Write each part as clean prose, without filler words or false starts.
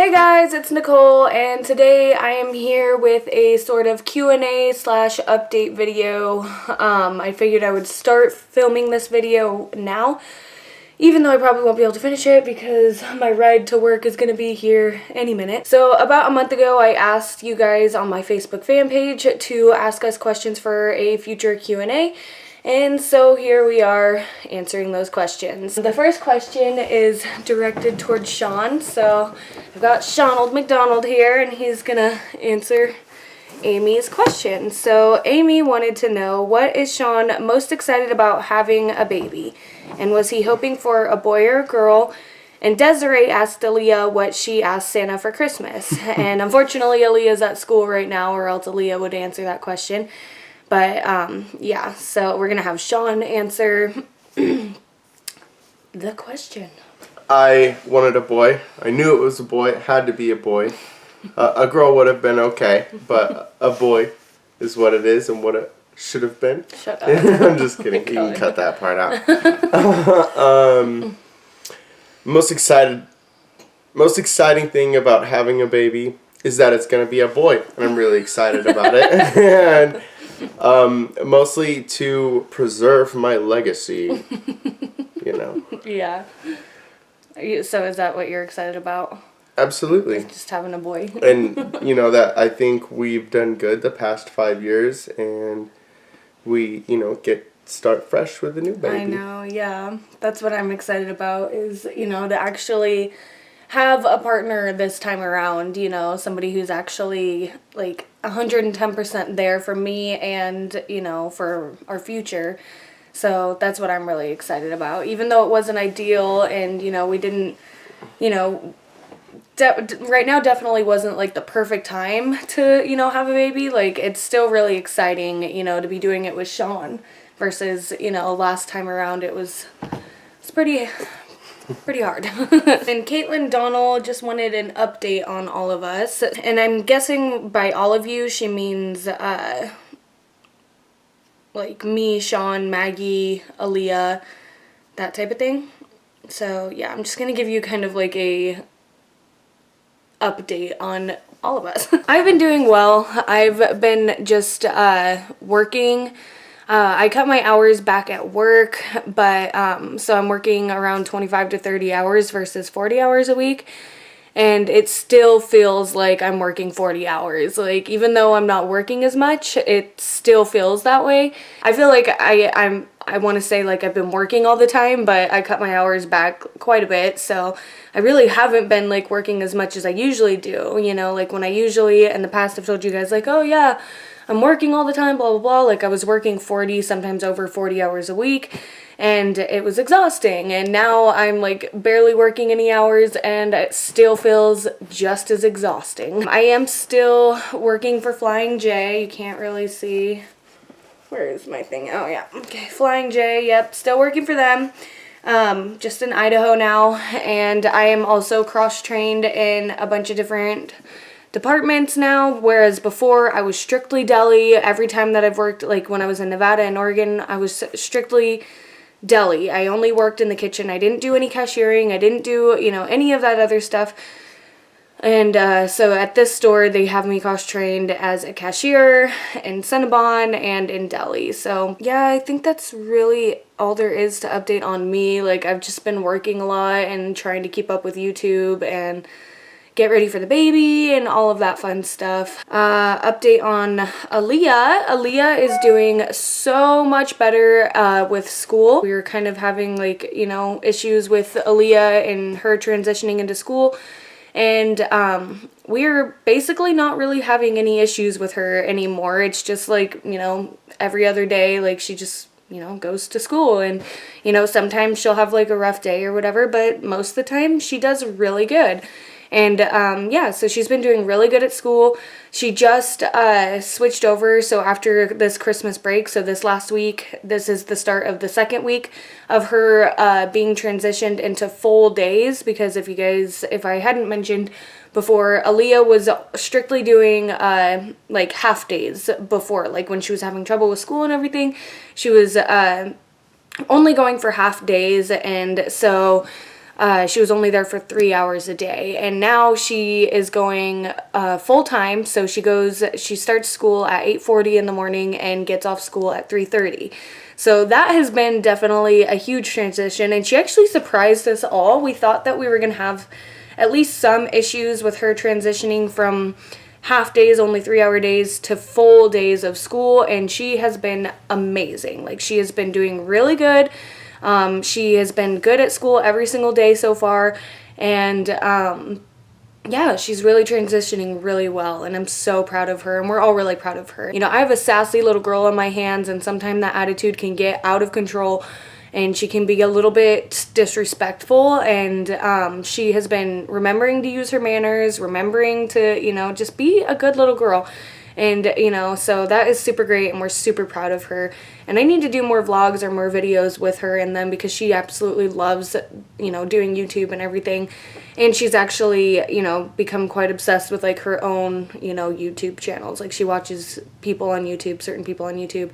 Hey guys, it's Nicole, and today I am here with a sort of Q&A slash update video. I figured I would start filming this video now, even though I probably won't be able to finish it because my ride to work is going to be here any minute. So about a month ago, I asked you guys on my Facebook fan page to ask us questions for a future Q&A. And so here we are answering those questions. The first question is directed towards Sean. So I've got Sean McDonald here, and he's gonna answer Amy's question. So Amy wanted to know, what is Sean most excited about having a baby? And was he hoping for a boy or a girl? And Desiree asked Aaliyah what she asked Santa for Christmas. And unfortunately, Aaliyah's at school right now, or else Aaliyah would answer that question. But, yeah, so we're going to have Sean answer the question. I wanted a boy. I knew it was a boy. It had to be a boy. A girl would have been okay, but a boy is what it is and what it should have been. Shut up. I'm just kidding. You can cut that part out. Most exciting thing about having a baby is that it's going to be a boy, and I'm really excited about it. And mostly to preserve my legacy, you know. Yeah. So is that what you're excited about? Absolutely. Just having a boy. And, you know, that I think we've done good the past 5 years, and we, you know, start fresh with a new baby. I know, yeah. That's what I'm excited about is, you know, to actually have a partner this time around, you know, somebody who's actually like 110% there for me and, you know, for our future. So that's what I'm really excited about. Even though it wasn't ideal and, you know, we didn't, you know, right now definitely wasn't like the perfect time to, you know, have a baby. Like, it's still really exciting, you know, to be doing it with Sean versus, you know, last time around it's pretty hard. And Caitlin Donald just wanted an update on all of us. And I'm guessing by all of you, she means, like me, Sean, Maggie, Aaliyah, that type of thing. So, yeah, I'm just going to give you kind of like a update on all of us. I've been doing well. I've been just working. I cut my hours back at work, but so I'm working around 25 to 30 hours versus 40 hours a week, and it still feels like I'm working 40 hours. Like, even though I'm not working as much, it still feels that way. I feel like I want to say like I've been working all the time, but I cut my hours back quite a bit, so I really haven't been like working as much as I usually do, you know, like when I usually in the past have told you guys like, oh yeah, I'm working all the time, blah, blah, blah. Like, I was working 40, sometimes over 40 hours a week, and it was exhausting. And now I'm, like, barely working any hours, and it still feels just as exhausting. I am still working for Flying J. You can't really see. Where is my thing? Oh, yeah. Okay, Flying J. Yep, still working for them. Just in Idaho now. And I am also cross-trained in a bunch of different departments now, whereas before I was strictly deli. Every time that I've worked, like when I was in Nevada and Oregon, I was strictly deli. I only worked in the kitchen. I didn't do any cashiering. I didn't do, you know, any of that other stuff. And so at this store, they have me cross-trained as a cashier in Cinnabon and in deli. So yeah, I think that's really all there is to update on me. Like, I've just been working a lot and trying to keep up with YouTube and get ready for the baby and all of that fun stuff. Update on Aaliyah. Aaliyah is doing so much better with school. We were kind of having, like, you know, issues with Aaliyah and her transitioning into school. And we're basically not really having any issues with her anymore. It's just like, you know, every other day, like, she just, you know, goes to school. And, you know, sometimes she'll have like a rough day or whatever, but most of the time she does really good. And, yeah, so she's been doing really good at school. She just switched over, so after this Christmas break, so this last week, this is the start of the second week of her being transitioned into full days, because if I hadn't mentioned before, Aaliyah was strictly doing, like, half days before, like, when she was having trouble with school and everything. She was only going for half days, and so she was only there for 3 hours a day, and now she is going full time. So she starts school at 8:40 in the morning and gets off school at 3:30. So that has been definitely a huge transition, and she actually surprised us all. We thought that we were going to have at least some issues with her transitioning from half days, only 3-hour days, to full days of school, and she has been amazing. Like, she has been doing really good. She has been good at school every single day so far, and yeah, she's really transitioning really well, and I'm so proud of her, and we're all really proud of her. You know, I have a sassy little girl on my hands, and sometimes that attitude can get out of control, and she can be a little bit disrespectful, and she has been remembering to use her manners, remembering to, you know, just be a good little girl. And, you know, so that is super great, and we're super proud of her. And I need to do more vlogs or more videos with her in them, because she absolutely loves, you know, doing YouTube and everything. And she's actually, you know, become quite obsessed with, like, her own, you know, YouTube channels. Like, she watches people on YouTube, certain people on YouTube,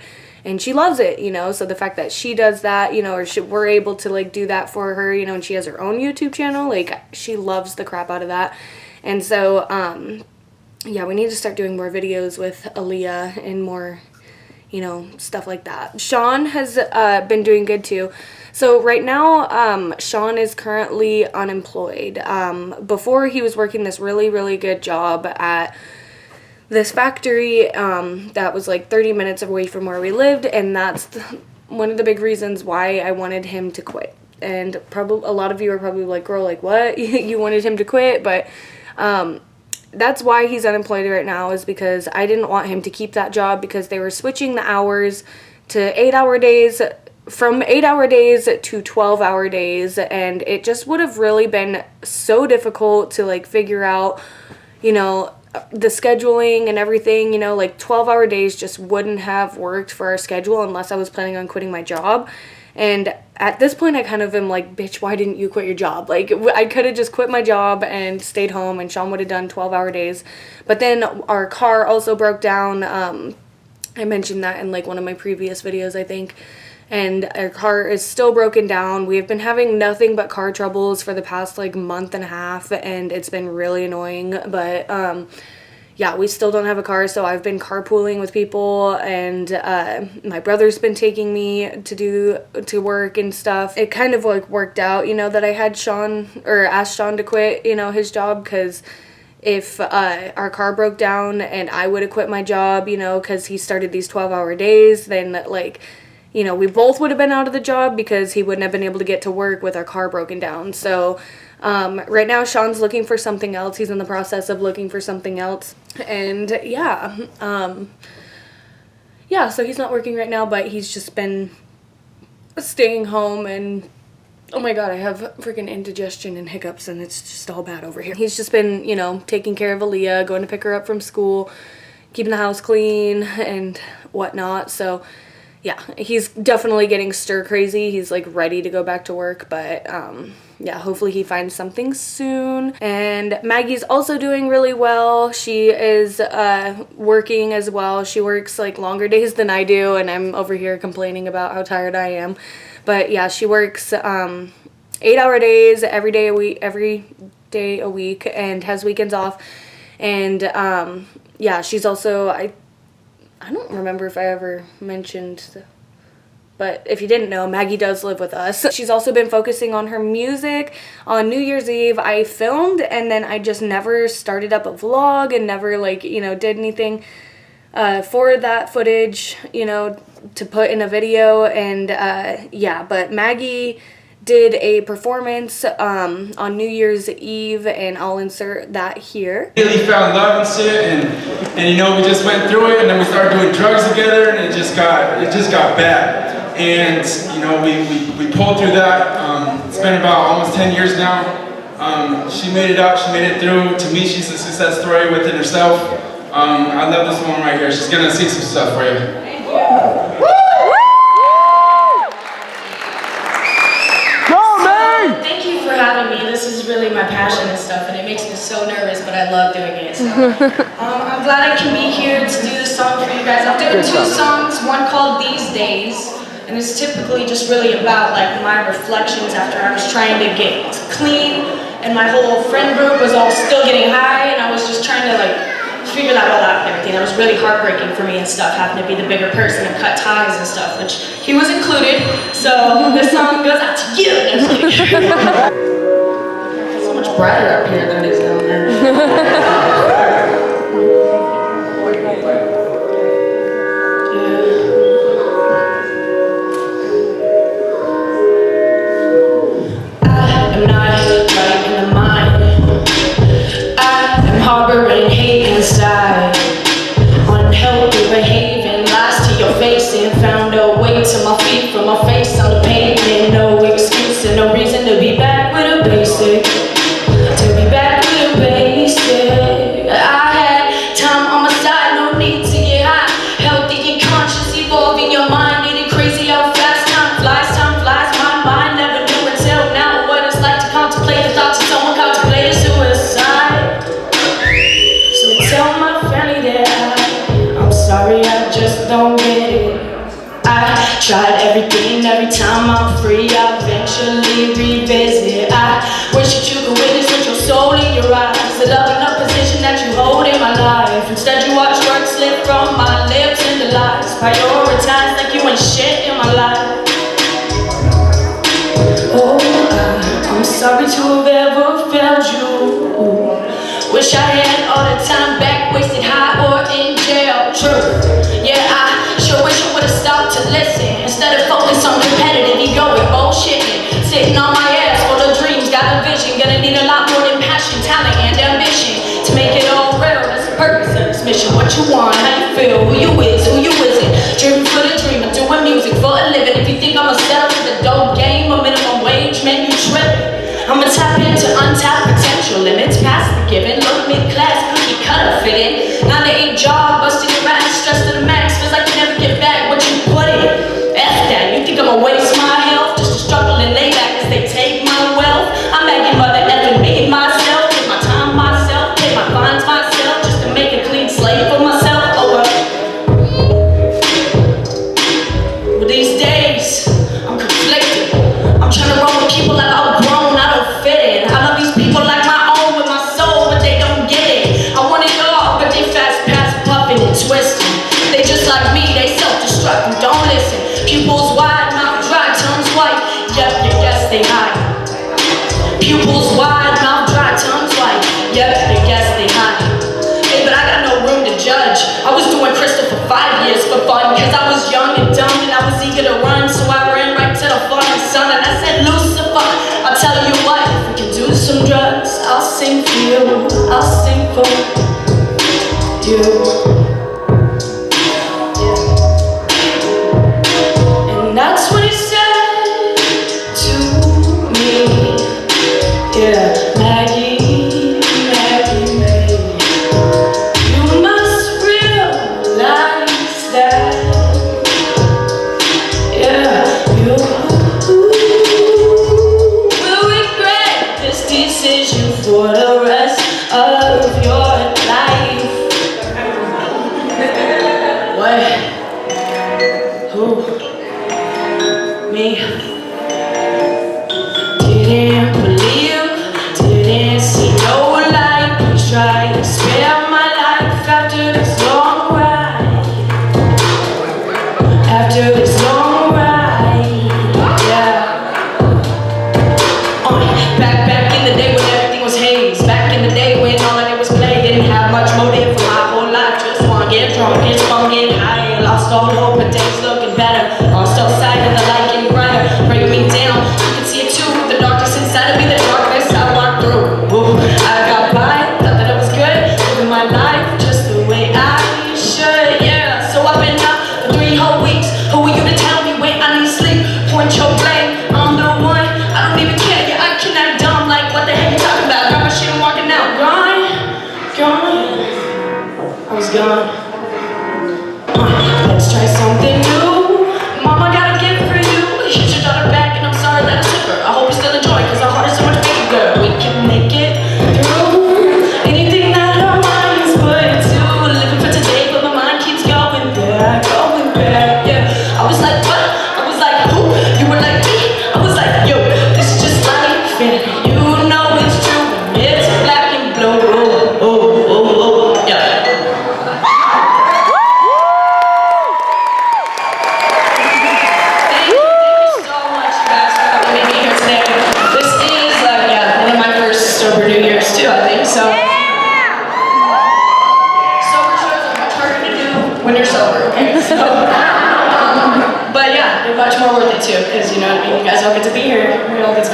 and she loves it, you know. So the fact that she does that, you know, or we're able to, like, do that for her, you know, and she has her own YouTube channel, like, she loves the crap out of that. And so, yeah, we need to start doing more videos with Aaliyah and more, you know, stuff like that. Sean has been doing good too. So right now, Sean is currently unemployed. Before, he was working this really, really good job at this factory that was like 30 minutes away from where we lived, and that's one of the big reasons why I wanted him to quit. And probably a lot of you are probably like, girl, like, what? You wanted him to quit? But that's why he's unemployed right now, is because I didn't want him to keep that job, because they were switching the hours to 8-hour days, from 8-hour days to 12-hour days, and it just would have really been so difficult to, like, figure out, you know, the scheduling and everything. You know, like, 12-hour days just wouldn't have worked for our schedule unless I was planning on quitting my job. And at this point, I kind of am like, bitch, why didn't you quit your job? Like, I could have just quit my job and stayed home, and Sean would have done 12-hour days. But then our car also broke down. I mentioned that in, like, one of my previous videos, I think. And our car is still broken down. We have been having nothing but car troubles for the past, like, month and a half, and it's been really annoying. But, yeah, we still don't have a car, so I've been carpooling with people, and my brother's been taking me to work and stuff. It kind of, like, worked out, you know, that I had asked Sean to quit, you know, his job, because if our car broke down and I would have quit my job, you know, because he started these 12-hour days, then, like, you know, we both would have been out of the job, because he wouldn't have been able to get to work with our car broken down. So right now, Sean's looking for something else. He's in the process of looking for something else. And yeah, yeah, so he's not working right now, but he's just been staying home, and oh my god, I have freaking indigestion and hiccups, and it's just all bad over here. He's just been, you know, taking care of Aaliyah, going to pick her up from school, keeping the house clean and whatnot. So yeah, he's definitely getting stir crazy. He's, like, ready to go back to work, but yeah, hopefully he finds something soon. And Maggie's also doing really well. She is working as well. She works, like, longer days than I do, and I'm over here complaining about how tired I am. But yeah, she works 8-hour days every day a week, and has weekends off. And yeah, she's also, I don't remember if I ever mentioned, but if you didn't know, Maggie does live with us. She's also been focusing on her music. On New Year's Eve, I filmed, and then I just never started up a vlog, and never, like, you know, did anything for that footage, you know, to put in a video. And yeah, but Maggie did a performance on New Year's Eve, and I'll insert that here. Really found love and shit, and you know, we just went through it, and then we started doing drugs together, and it just got bad. And you know, we pulled through that. It's been about almost 10 years now. She made it out, she made it through. To me, she's a success story within herself. I love this woman right here. She's gonna sing some stuff for you. Thank you for having me. This is really my passion and stuff, and it makes me so nervous, but I love doing it. So. I'm glad I can be here to do this song for you guys. I'm doing 2 songs, one called These Days, And it's typically just really about like my reflections after I was trying to get clean, and my whole friend group was all still getting high, and I was just trying to like figure that all out and everything. That was really heartbreaking for me and stuff, having to be the bigger person and cut ties and stuff, which he was included. So this song goes out to you. No, just kidding. It's so much brighter up here than it is down there. Harboring hate inside, unhealthy behaving, lies to your face, and found a way to my feet from my face on the pavement. No excuse and no reason to be back with a basic, to be back with a basic. I had time on my side, no need to get high. Healthy and conscious, evolving your mind, getting crazy how fast time flies, my mind never knew until now what it's like to contemplate the thoughts of someone contemplating suicide. Tell my family that I'm sorry, I just don't get it. I tried everything, every time I'm free, I eventually revisit. I wish that you could witness with your soul in your eyes, the love and the position that you hold in my life. Instead you watch words slip from my lips into lies, prioritize like you ain't shit in my life. Oh, I'm sorry to have ever failed you. Wish I had all the time back, wasted high or in jail. True, yeah, I sure wish I would've stopped to listen instead of focus on competitive ego and bullshitting. Sitting on my ass full of dreams, got a vision, gonna need a lot more than passion, talent, and ambition to make it all real. That's the purpose of this mission. What you want, how you feel, who you is, who you isn't. Driven for the dream, I'm doing music for a living. If you think I'ma settle for the dope game or minimum wage, man, you tripping. I'ma tap into untapped potential limits, past the given, look mid-class, cookie cutter fitting. 9 to 8 job, busting your ass, stressed to the max, feels like you never get back what you put in. F that, you think I'ma waste my health just to struggle and lay back as they take my wealth? I'm Maggie, mother effing made myself, take my time myself, pay my fines myself, just to make a clean slate for myself. Oh well. Well, these days, I'm conflicted. I'm trying to roll with people like I'm grown, I don't fit in. I love these people like my own with my soul, but they don't get it. I want it all, but they fast pass puffing and twisting. They just like me, they self-destruct and don't listen. Pupils wide, mouth dry, tongues white. Yep, you guess they hide. Pupils wide, mouth dry, tongues white. Yep, you guess they hide. Hey, but I got no room to judge. I was doing crystal for 5 years for fun, cause I was young and dumb and I was eager to run, so I ran right to the fucking sun and I said, Lucifer, I'll tell you what, if we can do some drugs, I'll sing for you, I'll sing for you. And that's what he said to me. Yeah, Maggie, Maggie, Maggie, you must realize that. Yeah, you will regret this decision for the rest of your life. What? Who? Me? Didn't believe, didn't see no light. Tried to spare my life after this long ride. After this long ride, yeah. Back in the day when everything was haze. Back in the day when all I did was play. Didn't have much motive for my whole life. Just wanna get drunk, get fun, get high. Lost all hope, but days looking better. Lost all sight of the light getting brighter. Break me down, you can see it too. The darkness inside of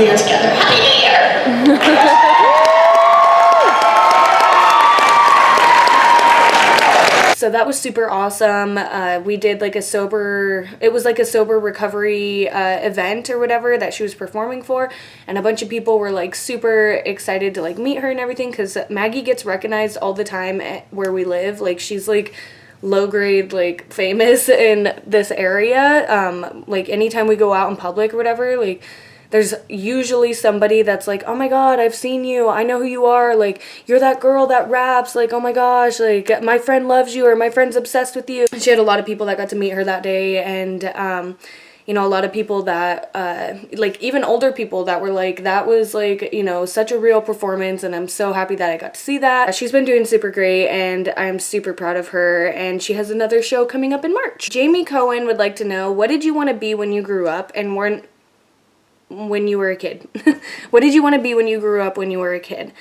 the year together. Happy New Year! So that was super awesome. We did like it was like a sober recovery event or whatever that she was performing for. And a bunch of people were like super excited to like meet her and everything, because Maggie gets recognized all the time where we live. Like she's like low grade, like famous in this area. Like anytime we go out in public or whatever, like there's usually somebody that's like, oh my god, I've seen you, I know who you are, like, you're that girl that raps, like, oh my gosh, like, my friend loves you, or my friend's obsessed with you. She had a lot of people that got to meet her that day, and you know, a lot of people that like even older people that were like, that was like, you know, such a real performance, and I'm so happy that I got to see that. She's been doing super great, and I'm super proud of her, and she has another show coming up in March. Jamie Cohen would like to know, what did you want to be when you grew up and weren't when you were a kid? What did you want to be when you grew up when you were a kid?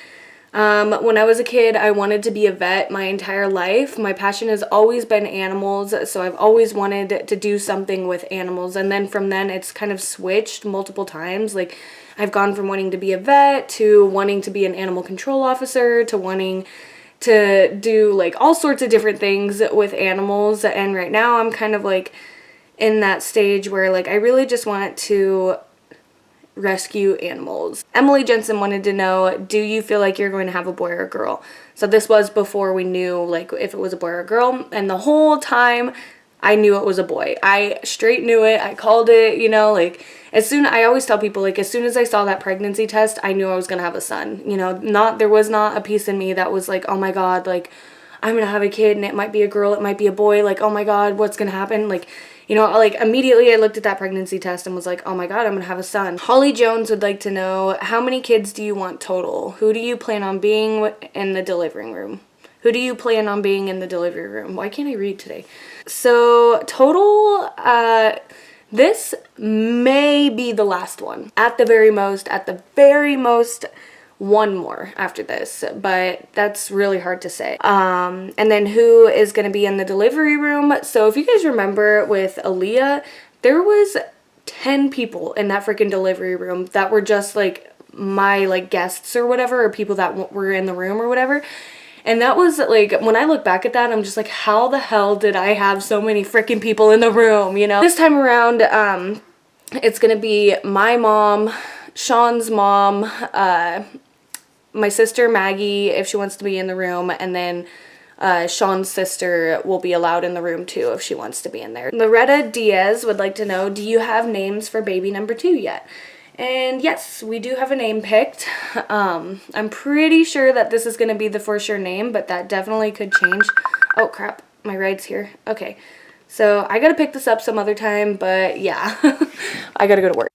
When I was a kid, I wanted to be a vet my entire life. My passion has always been animals, so I've always wanted to do something with animals. And then from then, it's kind of switched multiple times. Like, I've gone from wanting to be a vet to wanting to be an animal control officer to wanting to do like all sorts of different things with animals. And right now, I'm kind of like in that stage where like I really just want to rescue animals. Emily Jensen wanted to know, do you feel like you're going to have a boy or a girl? So this was before we knew like if it was a boy or a girl, and the whole time I knew it was a boy. I straight knew it. I called it, you know, like I always tell people, like, as soon as I saw that pregnancy test, I knew I was gonna have a son. You know, there was not a piece in me that was like, oh my god, like I'm gonna have a kid and it might be a girl, it might be a boy, like, oh my god, what's gonna happen? Like, you know, like immediately I looked at that pregnancy test and was like, oh my god, I'm gonna have a son. Holly Jones would like to know, how many kids do you want total? Who do you plan on being in the delivering room? Who do you plan on being in the delivery room? Why can't I read today? So total, this may be the last one. At the very most, one more after this, but that's really hard to say. And then who is going to be in the delivery room? So if you guys remember with Aaliyah, there was 10 people in that freaking delivery room that were just like my like guests or whatever, or people that were in the room or whatever. And that was like, when I look back at that, I'm just like, how the hell did I have so many freaking people in the room, you know? This time around, it's gonna be my mom, Sean's mom, my sister Maggie, if she wants to be in the room, and then Sean's sister will be allowed in the room too if she wants to be in there. Loretta Diaz would like to know, do you have names for baby number 2 yet? And yes, we do have a name picked. I'm pretty sure that this is going to be the for sure name, but that definitely could change. Oh crap, my ride's here. Okay, so I gotta pick this up some other time, but yeah, I gotta go to work.